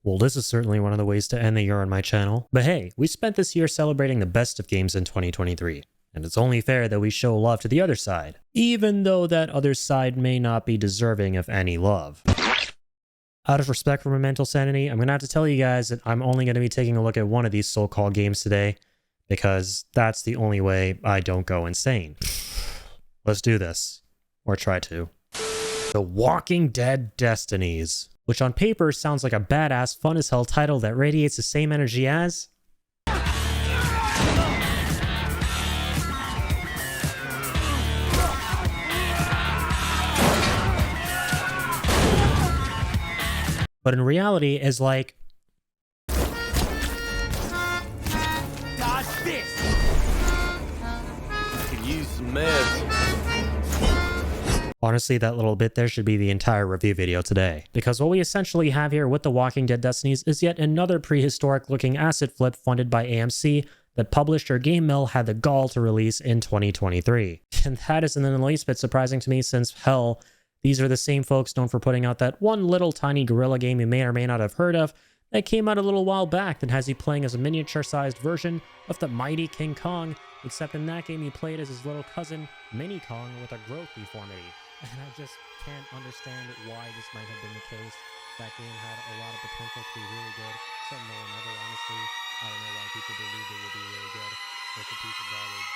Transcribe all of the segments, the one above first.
Well, this is certainly one of the ways to end the year on my channel. But hey, we spent this year celebrating the best of games in 2023. And it's only fair that we show love to the other side, even though that other side may not be deserving of any love. Out of respect for my mental sanity, I'm going to have to tell you guys that I'm only going to be taking a look at one of these so-called games today, because that's the only way I don't go insane. Let's do this. Or try to. The Walking Dead Destinies, which on paper sounds like a badass fun as hell title that radiates the same energy as... but in reality is like... Dodge this! I could use some meds. Honestly, that little bit there should be the entire review video today. Because what we essentially have here with the Walking Dead Destinies is yet another prehistoric looking asset flip funded by AMC that publisher Game Mill had the gall to release in 2023. And that isn't in the least bit surprising to me, since hell, these are the same folks known for putting out that one little tiny guerrilla game you may or may not have heard of that came out a little while back that has you playing as a miniature-sized version of the mighty King Kong, except in that game you played as his little cousin, Mini Kong, with a growth deformity. And I just can't understand why this might have been the case. That game had a lot of potential to be really good. Some no one ever, honestly. I don't know why people believe it would be really good. It's a piece of garbage.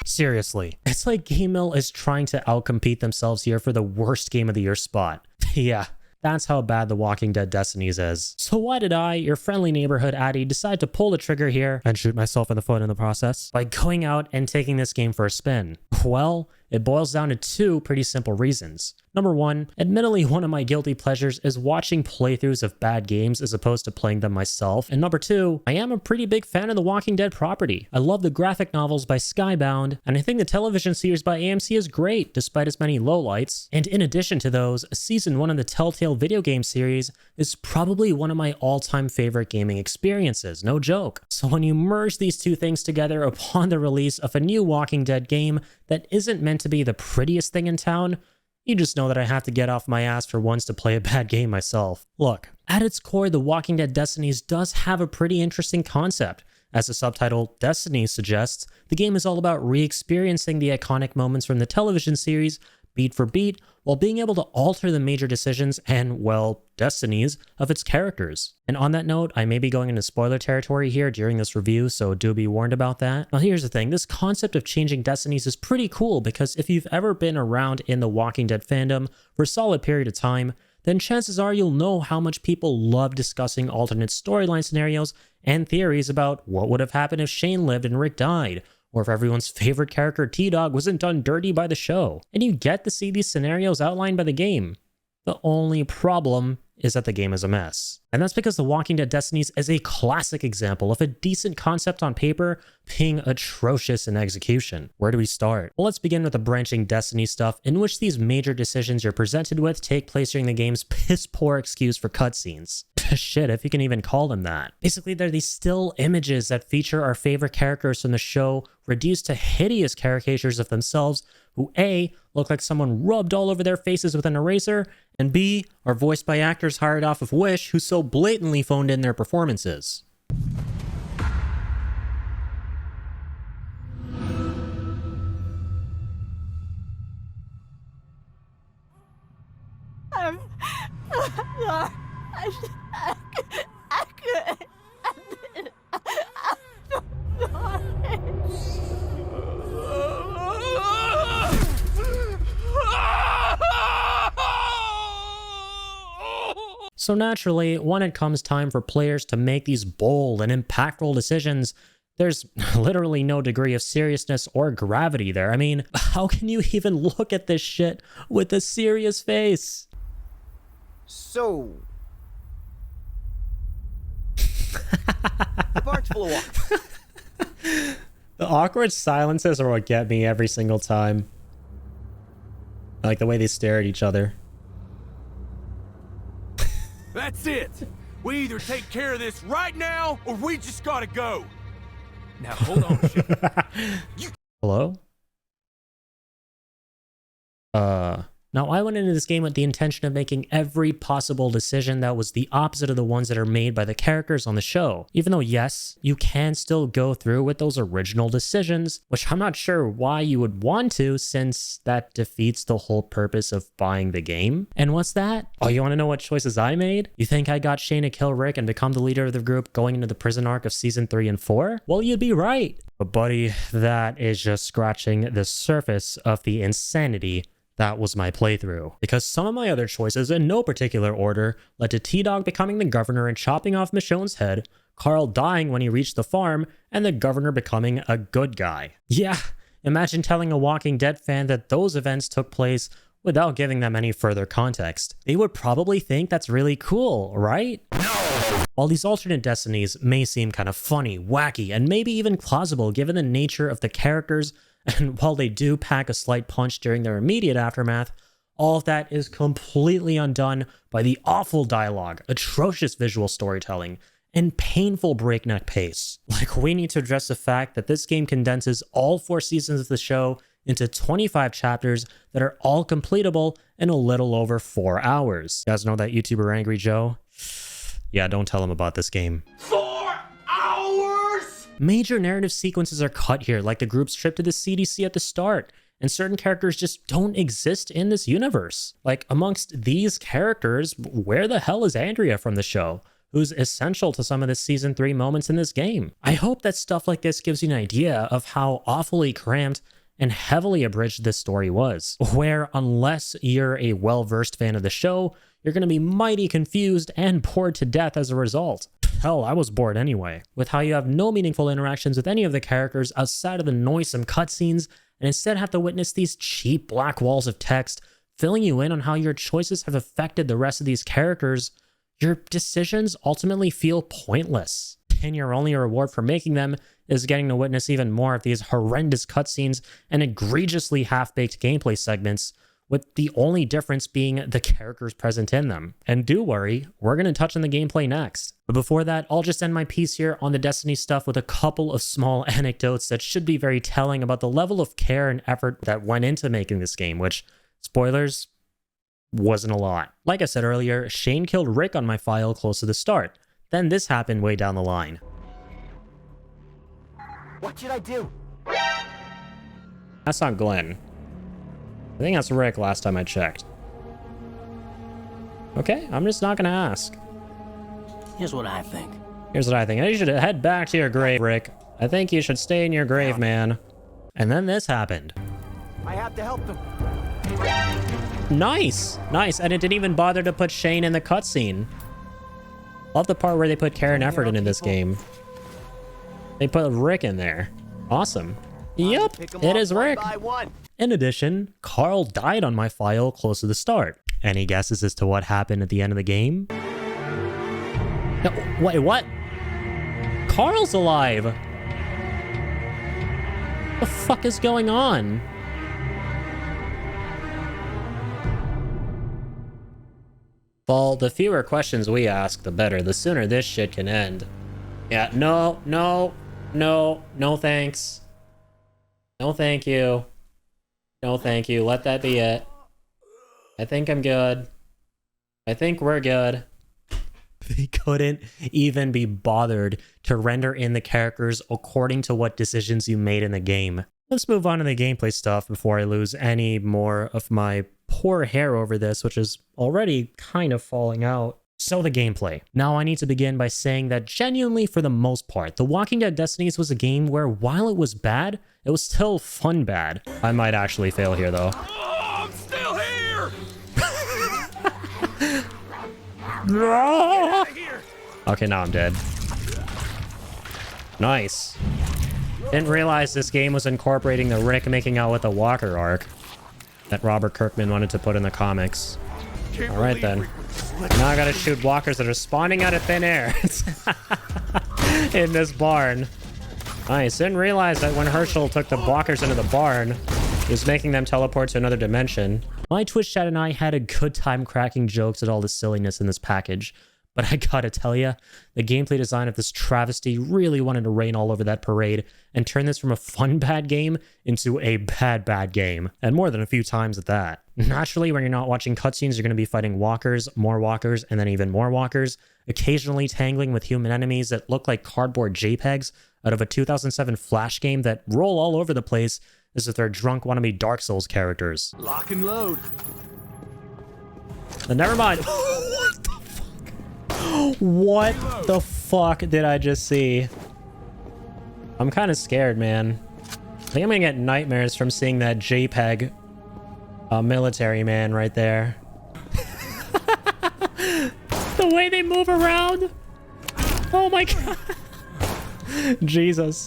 Seriously, it's like Game Mill is trying to outcompete themselves here for the worst game of the year spot. Yeah, that's how bad The Walking Dead Destinies is. So why did I, your friendly neighborhood Addy, decide to pull the trigger here and shoot myself in the foot in the process by going out and taking this game for a spin? Well, it boils down to two pretty simple reasons. Number one, admittedly one of my guilty pleasures is watching playthroughs of bad games as opposed to playing them myself. And number two, I am a pretty big fan of the Walking Dead property. I love the graphic novels by Skybound, and I think the television series by AMC is great, despite its many lowlights. And in addition to those, season 1 of the Telltale video game series is probably one of my all-time favorite gaming experiences, no joke. So when you merge these two things together upon the release of a new Walking Dead game that isn't meant to be the prettiest thing in town, you just know that I have to get off my ass for once to play a bad game myself. Look, at its core, The Walking Dead Destinies does have a pretty interesting concept. As the subtitle Destinies suggests, the game is all about re-experiencing the iconic moments from the television series, beat for beat, while being able to alter the major decisions and, well, destinies of its characters. And on that note, I may be going into spoiler territory here during this review, so do be warned about that. Now here's the thing, this concept of changing destinies is pretty cool, because if you've ever been around in the Walking Dead fandom for a solid period of time, then chances are you'll know how much people love discussing alternate storyline scenarios and theories about what would have happened if Shane lived and Rick died, or if everyone's favorite character T-Dog wasn't done dirty by the show. And you get to see these scenarios outlined by the game. The only problem is that the game is a mess. And that's because The Walking Dead Destinies is a classic example of a decent concept on paper being atrocious in execution. Where do we start? Well, let's begin with the branching Destiny stuff, in which these major decisions you're presented with take place during the game's piss-poor excuse for cutscenes. Shit, if you can even call them that. Basically, they're these still images that feature our favorite characters from the show reduced to hideous caricatures of themselves who A, look like someone rubbed all over their faces with an eraser, and B, are voiced by actors hired off of Wish who so blatantly phoned in their performances. So naturally, when it comes time for players to make these bold and impactful decisions, there's literally no degree of seriousness or gravity there. I mean, how can you even look at this shit with a serious face? So... the bar's full of water. The awkward silences are what get me every single time. I like the way they stare at each other. That's it. We either take care of this right now, or we just gotta go. Now hold on, shit. Hello? Now, I went into this game with the intention of making every possible decision that was the opposite of the ones that are made by the characters on the show. Even though, yes, you can still go through with those original decisions, which I'm not sure why you would want to, since that defeats the whole purpose of buying the game. And what's that? Oh, you want to know what choices I made? You think I got Shane to kill Rick and become the leader of the group going into the prison arc of season 3 and 4? Well, you'd be right. But buddy, that is just scratching the surface of the insanity that was my playthrough. Because some of my other choices, in no particular order, led to T-Dog becoming the governor and chopping off Michonne's head, Carl dying when he reached the farm, and the governor becoming a good guy. Yeah, imagine telling a Walking Dead fan that those events took place without giving them any further context. They would probably think that's really cool, right? No! While these alternate destinies may seem kind of funny, wacky, and maybe even plausible given the nature of the characters, and while they do pack a slight punch during their immediate aftermath, all of that is completely undone by the awful dialogue, atrocious visual storytelling, and painful breakneck pace. Like, we need to address the fact that this game condenses all 4 seasons of the show into 25 chapters that are all completable in a little over 4 hours. You guys know that YouTuber Angry Joe? Yeah, don't tell him about this game. 4 hours? Major narrative sequences are cut here, like the group's trip to the CDC at the start, and certain characters just don't exist in this universe. Like, amongst these characters, where the hell is Andrea from the show, who's essential to some of the season 3 moments in this game? I hope that stuff like this gives you an idea of how awfully cramped and heavily abridged this story was, where unless you're a well-versed fan of the show, you're going to be mighty confused and bored to death as a result. Hell, I was bored anyway, with how you have no meaningful interactions with any of the characters outside of the noisome cutscenes, and instead have to witness these cheap black walls of text filling you in on how your choices have affected the rest of these characters. Your decisions ultimately feel pointless, and your only reward for making them is getting to witness even more of these horrendous cutscenes and egregiously half-baked gameplay segments, with the only difference being the characters present in them. And do worry, we're going to touch on the gameplay next. But before that, I'll just end my piece here on the Destiny stuff with a couple of small anecdotes that should be very telling about the level of care and effort that went into making this game, which, spoilers, wasn't a lot. Like I said earlier, Shane killed Rick on my file close to the start. Then this happened way down the line. What should I do? That's not Glenn. I think that's Rick last time I checked. Okay, I'm just not gonna ask. Here's what I think. Here's what I think. You should head back to your grave, Rick. I think you should stay in your grave, man. And then this happened. I have to help them. Nice! Nice, and it didn't even bother to put Shane in the cutscene. Love the part where they put care and effort into this game. They put Rick in there. Awesome. Yep, it is Rick. In addition, Carl died on my file close to the start. Any guesses as to what happened at the end of the game? No, wait, what? Carl's alive! What the fuck is going on? Well, the fewer questions we ask, the better. The sooner this shit can end. Yeah, no thanks. No thank you. No thank you. Let that be it. I think I'm good. I think we're good. They couldn't even be bothered to render in the characters according to what decisions you made in the game. Let's move on to the gameplay stuff before I lose any more of my poor hair over this, which is already kind of falling out. So the gameplay. Now I need to begin by saying that genuinely, for the most part, The Walking Dead Destinies was a game where while it was bad, it was still fun bad. I might actually fail here though. Oh, I'm still here! Okay, now I'm dead. Nice. Didn't realize this game was incorporating the Rick making out with the Walker arc that Robert Kirkman wanted to put in the comics. Alright then. Now I gotta shoot walkers that are spawning out of thin air in this barn. Nice. Didn't realize that when Herschel took the walkers into the barn, he was making them teleport to another dimension. My Twitch chat and I had a good time cracking jokes at all the silliness in this package, But I gotta tell ya, the gameplay design of this travesty really wanted to rain all over that parade and turn this from a fun bad game into a bad game. And more than a few times at that. Naturally, when you're not watching cutscenes, you're going to be fighting walkers, and then even more walkers, occasionally tangling with human enemies that look like cardboard JPEGs out of a 2007 Flash game that roll all over the place as if they're drunk wannabe Dark Souls characters. Lock and load. But never mind. What the fuck? What the fuck did I just see? I'm kind of scared, man. I think I'm gonna get nightmares from seeing that JPEG military man right there. The way they move around. Oh my god. Jesus.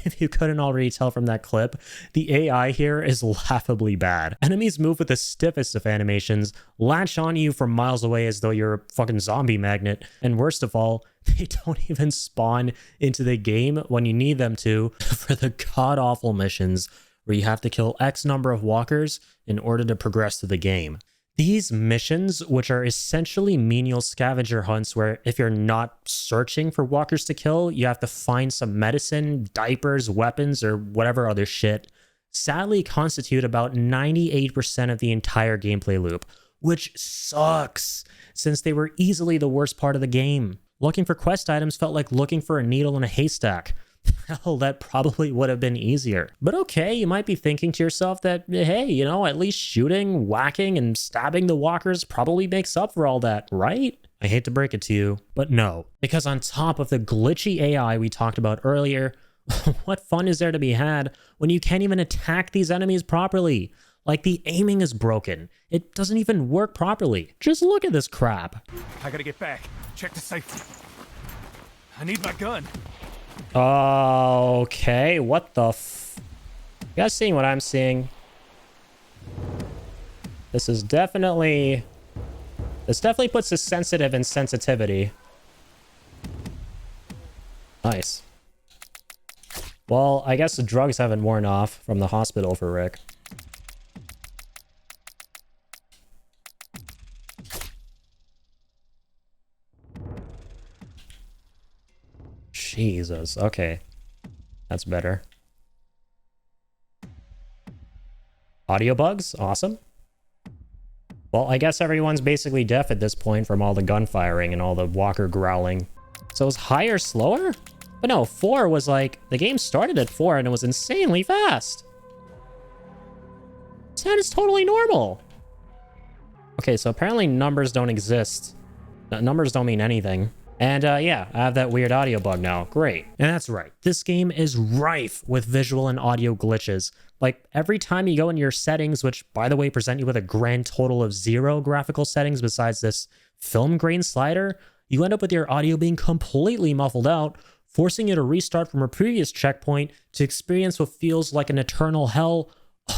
If you couldn't already tell from that clip, the AI here is laughably bad. Enemies move with the stiffest of animations, latch on you from miles away as though you're a fucking zombie magnet, and worst of all, they don't even spawn into the game when you need them to for the god-awful missions where you have to kill X number of walkers in order to progress through the game. These missions, which are essentially menial scavenger hunts where if you're not searching for walkers to kill, you have to find some medicine, diapers, weapons, or whatever other shit, sadly constitute about 98% of the entire gameplay loop, which sucks, since they were easily the worst part of the game. Looking for quest items felt like looking for a needle in a haystack. Hell, that probably would have been easier. But okay, you might be thinking to yourself that, hey, you know, at least shooting, whacking, and stabbing the walkers probably makes up for all that, right? I hate to break it to you, but no. Because on top of the glitchy AI we talked about earlier, what fun is there to be had when you can't even attack these enemies properly? Like, the aiming is broken. It doesn't even work properly. Just look at this crap. I gotta get back. Check the safety. I need my gun. Okay, what the You guys seeing what I'm seeing? This definitely puts us sensitive in sensitivity. Nice. Well, I guess the drugs haven't worn off from the hospital for Rick. Jesus, okay. That's better. Audio bugs? Awesome. Well, I guess everyone's basically deaf at this point from all the gunfiring and all the walker growling. So is higher slower? But no, 4 was like... The game started at 4 and it was insanely fast. 10 is totally normal. Okay, so apparently numbers don't exist. Numbers don't mean anything. And yeah, I have that weird audio bug now. Great. And that's right. This game is rife with visual and audio glitches. Like, every time you go into your settings, which, by the way, present you with a grand total of 0 graphical settings besides this film grain slider, you end up with your audio being completely muffled out, forcing you to restart from a previous checkpoint to experience what feels like an eternal hell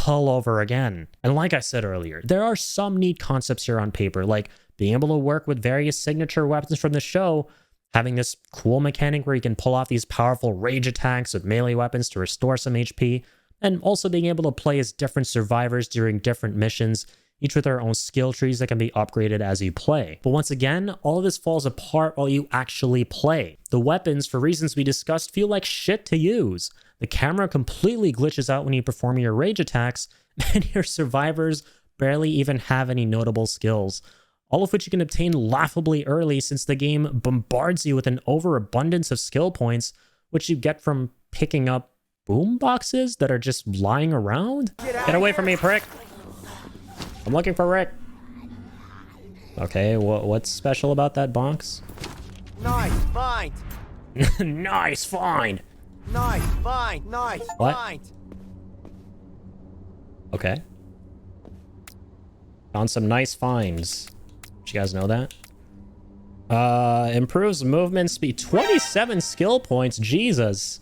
all over again. And like I said earlier, there are some neat concepts here on paper, like being able to work with various signature weapons from the show, having this cool mechanic where you can pull off these powerful rage attacks with melee weapons to restore some HP, and also being able to play as different survivors during different missions, each with their own skill trees that can be upgraded as you play. But once again, all of this falls apart while you actually play. The weapons, for reasons we discussed, feel like shit to use. The camera completely glitches out when you perform your rage attacks, and your survivors barely even have any notable skills. All of which you can obtain laughably early since the game bombards you with an overabundance of skill points, which you get from picking up boom boxes that are just lying around? Get away from me, prick! I'm looking for Rick. Okay, what's special about that box? Nice find. Nice find! Nice find. Nice What? find. Okay. Found some nice finds. Did you guys know that? Improves movement speed. 27 skill points. Jesus.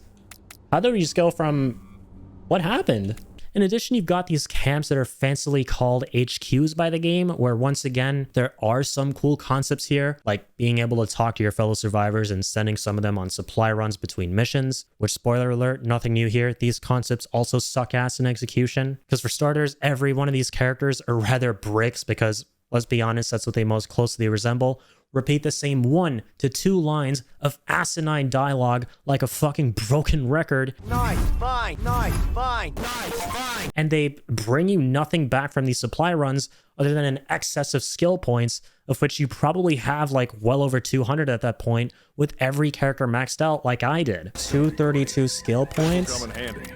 How did we just go from... What happened? In addition, you've got these camps that are fancily called HQs by the game, where once again, there are some cool concepts here, like being able to talk to your fellow survivors and sending some of them on supply runs between missions, which, spoiler alert, nothing new here. These concepts also suck ass in execution. Because for starters, every one of these characters are rather bricks because Let's be honest, that's what they most closely resemble. Repeat the same 1 to 2 lines of asinine dialogue like a fucking broken record. Nice, fine, nice, fine, nice, fine. And they bring you nothing back from these supply runs other than an excess of skill points, of which you probably have like well over 200 at that point, with every character maxed out like I did. 232 skill points? Come in handy.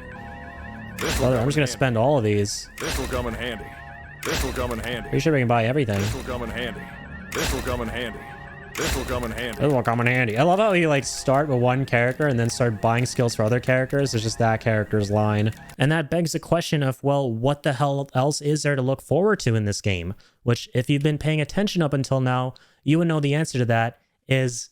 Brother, I'm just gonna spend all of these. This will come in handy. This will come in handy. Pretty sure we can buy everything. This will come in handy. This will come in handy. This will come in handy. This will come in handy. I love how you like start with one character and then start buying skills for other characters. It's just that character's line. And that begs the question of, well, what the hell else is there to look forward to in this game? Which, if you've been paying attention up until now, you would know the answer to that is...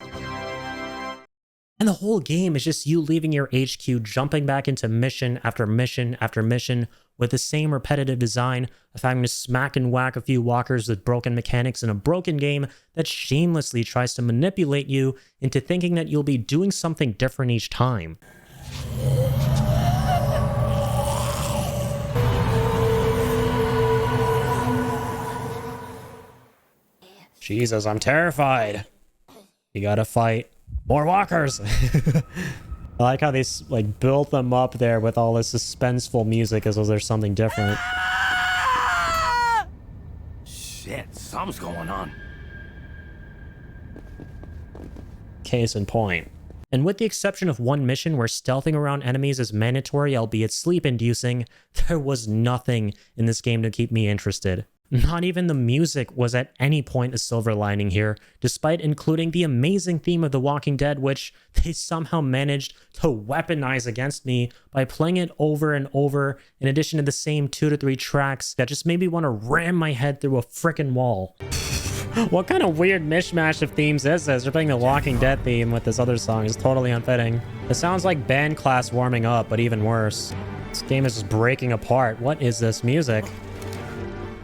And the whole game is just you leaving your HQ, jumping back into mission after mission after mission with the same repetitive design of having to smack and whack a few walkers with broken mechanics in a broken game that shamelessly tries to manipulate you into thinking that you'll be doing something different each time. Jesus, I'm terrified. You gotta fight more walkers. I like how they like built them up there with all this suspenseful music as though there's something different. Shit, something's going on. Case in point. And with the exception of one mission where stealthing around enemies is mandatory, albeit sleep-inducing, there was nothing in this game to keep me interested. Not even the music was at any point a silver lining here, despite including the amazing theme of The Walking Dead, which they somehow managed to weaponize against me by playing it over and over, in addition to the same 2 to 3 tracks that just made me want to ram my head through a frickin' wall. What kind of weird mishmash of themes is this? They're playing the Walking Dead theme with this other song. It's totally unfitting. It sounds like band class warming up, but even worse. This game is just breaking apart. What is this music?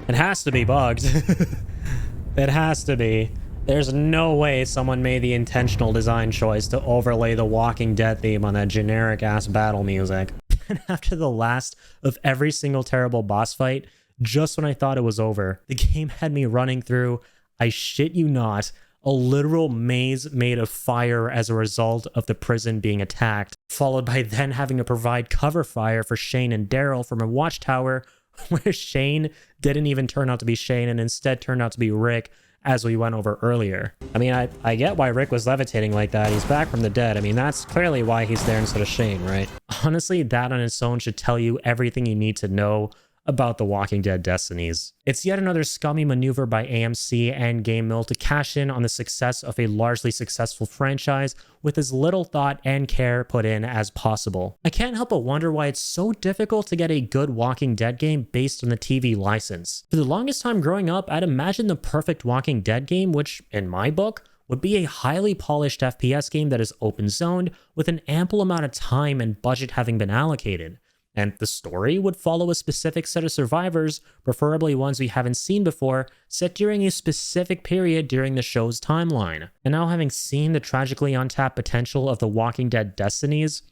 It has to be bugged. It has to be. There's no way someone made the intentional design choice to overlay the Walking Dead theme on that generic-ass battle music. And after the last of every single terrible boss fight, just when I thought it was over, the game had me running through, I shit you not, a literal maze made of fire as a result of the prison being attacked, followed by then having to provide cover fire for Shane and Daryl from a watchtower where Shane didn't even turn out to be Shane and instead turned out to be Rick, as we went over earlier. I mean, I get why Rick was levitating like that. He's back from the dead. I mean, that's clearly why he's there instead of Shane, right? Honestly, that on its own should tell you everything you need to know about the Walking Dead Destinies. It's yet another scummy maneuver by AMC and Game Mill to cash in on the success of a largely successful franchise with as little thought and care put in as possible. I can't help but wonder why it's so difficult to get a good Walking Dead game based on the TV license. For the longest time growing up, I'd imagine the perfect Walking Dead game, which, in my book, would be a highly polished FPS game that is open-zoned with an ample amount of time and budget having been allocated. And the story would follow a specific set of survivors, preferably ones we haven't seen before, set during a specific period during the show's timeline. And now, having seen the tragically untapped potential of the Walking Dead Destinies,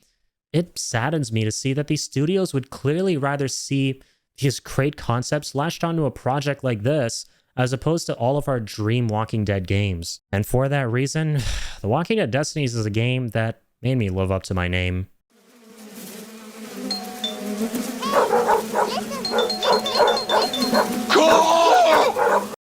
it saddens me to see that these studios would clearly rather see these great concepts latched onto a project like this, as opposed to all of our dream Walking Dead games. And for that reason, the Walking Dead Destinies is a game that made me live up to my name.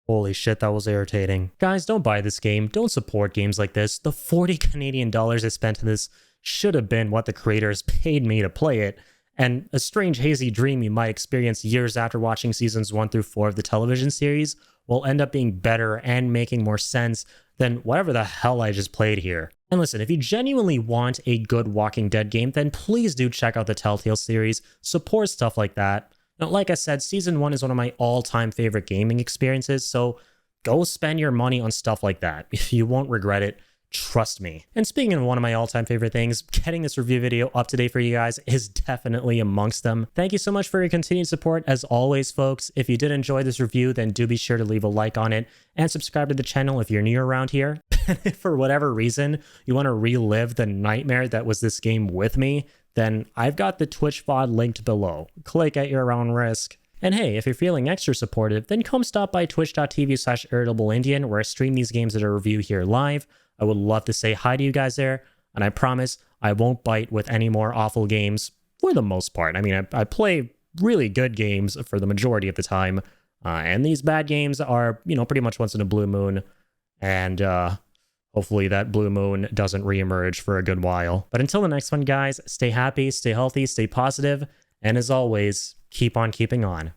Holy shit, that was irritating. Guys, don't buy this game. Don't support games like this. The 40 Canadian dollars I spent on this should have been what the creators paid me to play it, and a strange hazy dream you might experience years after watching seasons 1 through 4 of the television series will end up being better and making more sense than whatever the hell I just played here. And listen, if you genuinely want a good Walking Dead game, then please do check out the Telltale series, support stuff like that. Now, like I said, Season 1 is one of my all-time favorite gaming experiences, so go spend your money on stuff like that. You won't regret it. Trust me. And speaking of one of my all-time favorite things, getting this review video up to date for you guys is definitely amongst them. Thank you so much for your continued support as always, folks. If you did enjoy this review, then do be sure to leave a like on it and subscribe to the channel if you're new around here. And if for whatever reason you want to relive the nightmare that was this game with me, then I've got the Twitch VOD linked below. Click at your own risk. And hey, if you're feeling extra supportive, then come stop by twitch.tv/irritableindian, where I stream these games that I review here live. I would love to say hi to you guys there, and I promise I won't bite with any more awful games for the most part. I mean, I play really good games for the majority of the time, and these bad games are, you know, pretty much once in a blue moon, and hopefully that blue moon doesn't reemerge for a good while. But until the next one, guys, stay happy, stay healthy, stay positive, and as always, keep on keeping on.